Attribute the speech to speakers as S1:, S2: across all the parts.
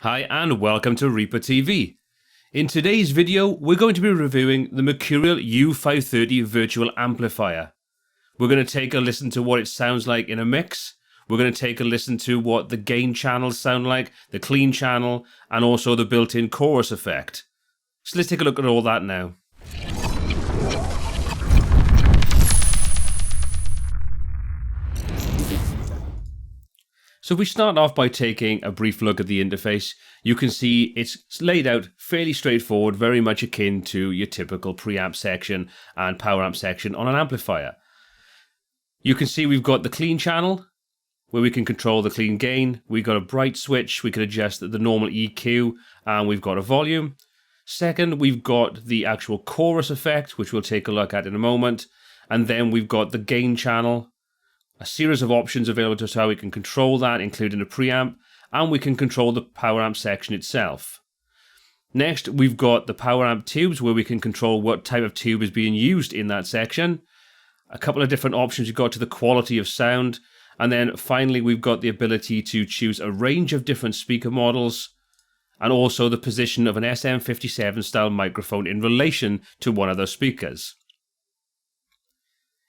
S1: Hi and welcome to ReaperTV. In today's video, we're going to be reviewing the Mercuriall U530 virtual amplifier. We're going to take a listen to what it sounds like in a mix. We're going to take a listen to what the gain channels sound like, the clean channel, and also the built-in chorus effect. So let's take a look at all that now. So if we start off by taking a brief look at the interface, you can see it's laid out fairly straightforward, very much akin to your typical preamp section and power amp section on an amplifier. You can see we've got the clean channel, where we can control the clean gain. We've got a bright switch, we can adjust the normal EQ, and we've got a volume. Second, we've got the actual chorus effect, which we'll take a look at in a moment. And then we've got the gain channel. A series of options available to us how we can control that, including the preamp, and we can control the power amp section itself. Next, we've got the power amp tubes, where we can control what type of tube is being used in that section. A couple of different options you've got to the quality of sound, and then finally we've got the ability to choose a range of different speaker models, and also the position of an SM57 style microphone in relation to one of those speakers.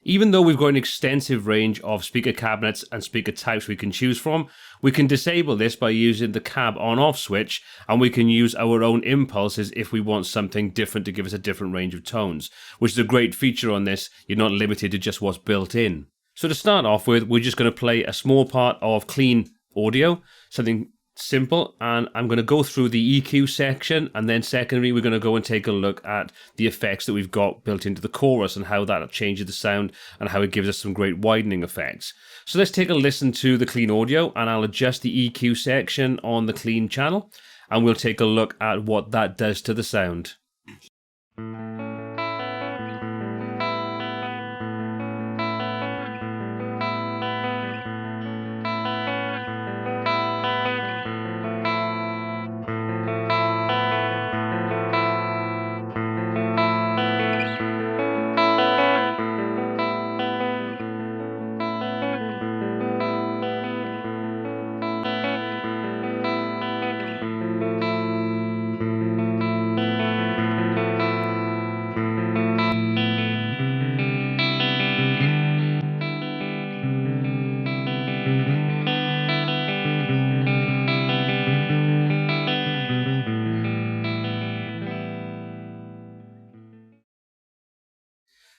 S1: Even though we've got an extensive range of speaker cabinets and speaker types we can choose from, we can disable this by using the cab on-off switch, and we can use our own impulses if we want something different to give us a different range of tones, which is a great feature on this. You're not limited to just what's built in. So to start off with, we're just going to play a small part of clean audio, something simple, and I'm going to go through the EQ section, and then secondly we're going to go and take a look at the effects that we've got built into the chorus and how that changes the sound and how it gives us some great widening effects. So let's take a listen to the clean audio, and I'll adjust the EQ section on the clean channel, and we'll take a look at what that does to the sound.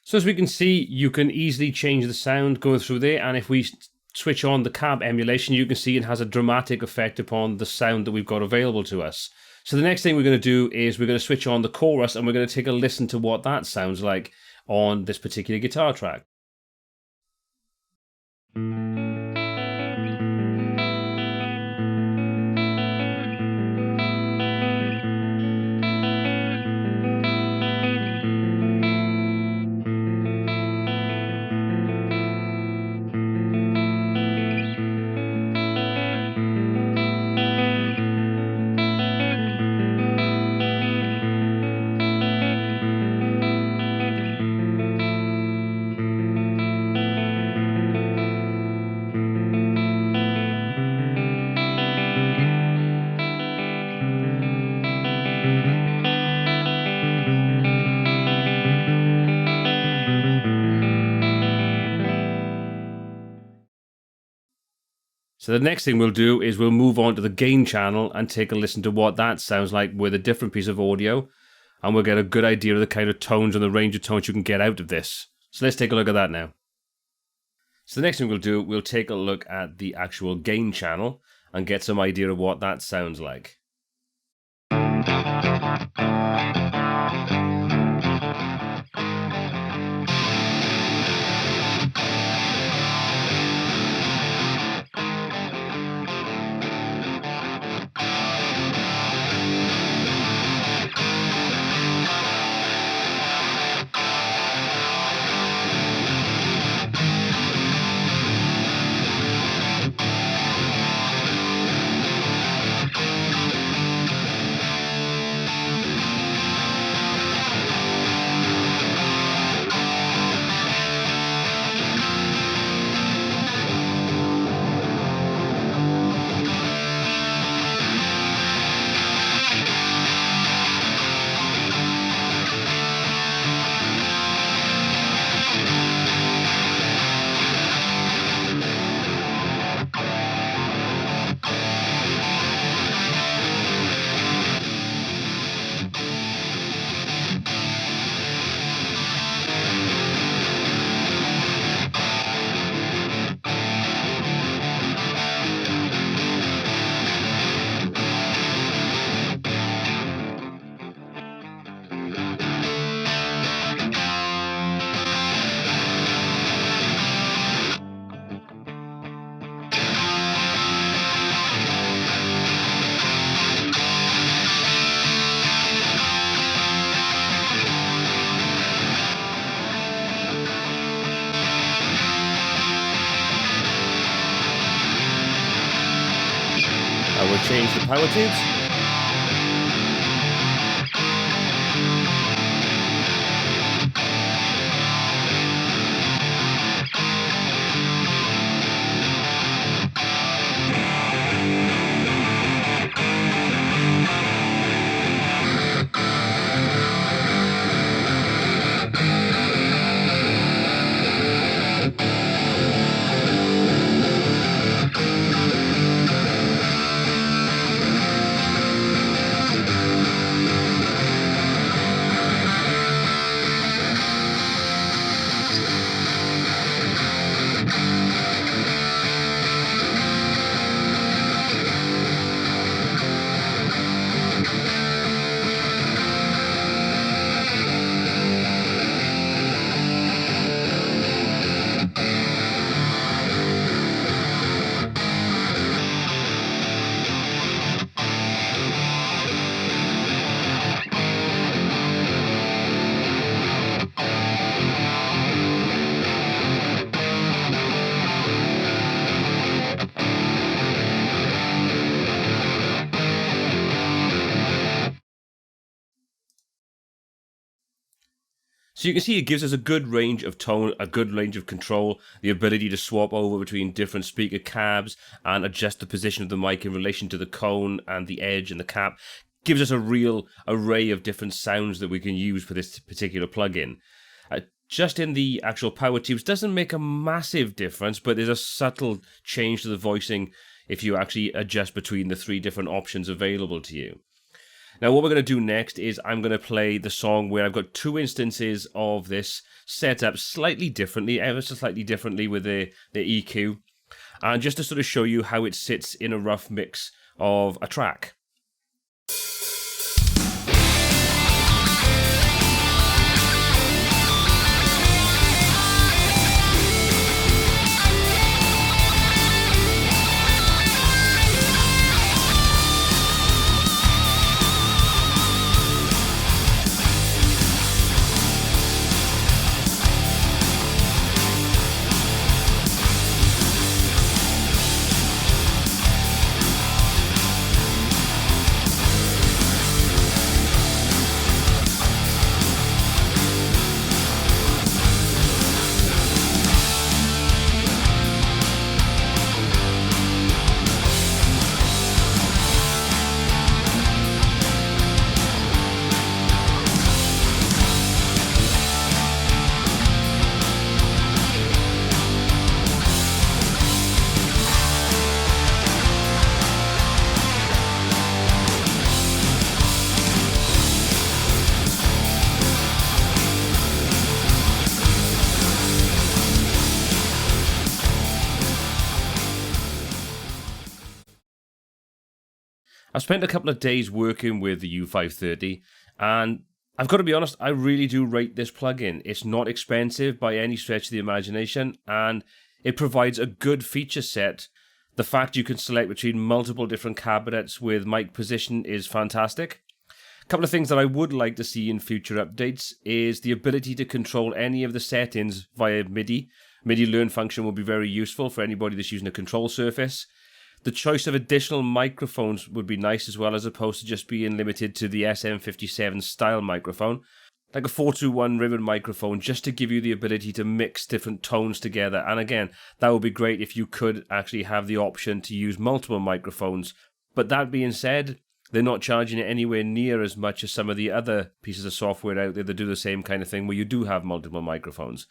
S1: So as we can see, you can easily change the sound going through there, and if we switch on the cab emulation, you can see it has a dramatic effect upon the sound that we've got available to us. So the next thing we're going to do is we're going to switch on the chorus, and we're going to take a listen to what that sounds like on this particular guitar track. So the next thing we'll do is we'll move on to the gain channel and take a listen to what that sounds like with a different piece of audio, and we'll get a good idea of the kind of tones and the range of tones you can get out of this. So let's take a look at that now. So the next thing we'll do, we'll take a look at the actual gain channel and get some idea of what that sounds like. change the power tubes. So you can see it gives us a good range of tone, a good range of control, the ability to swap over between different speaker cabs and adjust the position of the mic in relation to the cone and the edge and the cap. Gives us a real array of different sounds that we can use for this particular plugin. Just in the actual power tubes doesn't make a massive difference, but there's a subtle change to the voicing if you actually adjust between the three different options available to you. Now what we're going to do next is I'm going to play the song where I've got two instances of this set up slightly differently, ever so slightly differently with the EQ, and just to sort of show you how it sits in a rough mix of a track. I've spent a couple of days working with the U530, and I've got to be honest, I really do rate this plugin. It's not expensive by any stretch of the imagination, and it provides a good feature set. The fact you can select between multiple different cabinets with mic position is fantastic. A couple of things that I would like to see in future updates is the ability to control any of the settings via MIDI. MIDI learn function will be very useful for anybody that's using a control surface. The choice of additional microphones would be nice as well, as opposed to just being limited to the SM57 style microphone. Like a 421 ribbon microphone, just to give you the ability to mix different tones together. And again, that would be great if you could actually have the option to use multiple microphones. But that being said, they're not charging it anywhere near as much as some of the other pieces of software out there that do the same kind of thing where you do have multiple microphones.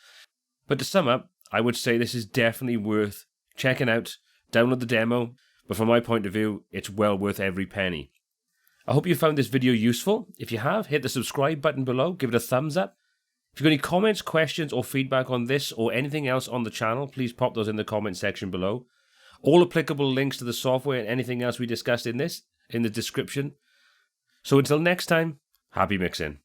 S1: But to sum up, I would say this is definitely worth checking out. Download the demo, but from my point of view, it's well worth every penny. I hope you found this video useful. If you have, hit the subscribe button below, give it a thumbs up. If you've got any comments, questions, or feedback on this or anything else on the channel, please pop those in the comment section below. All applicable links to the software and anything else we discussed in this in the description. So until next time, happy mixing.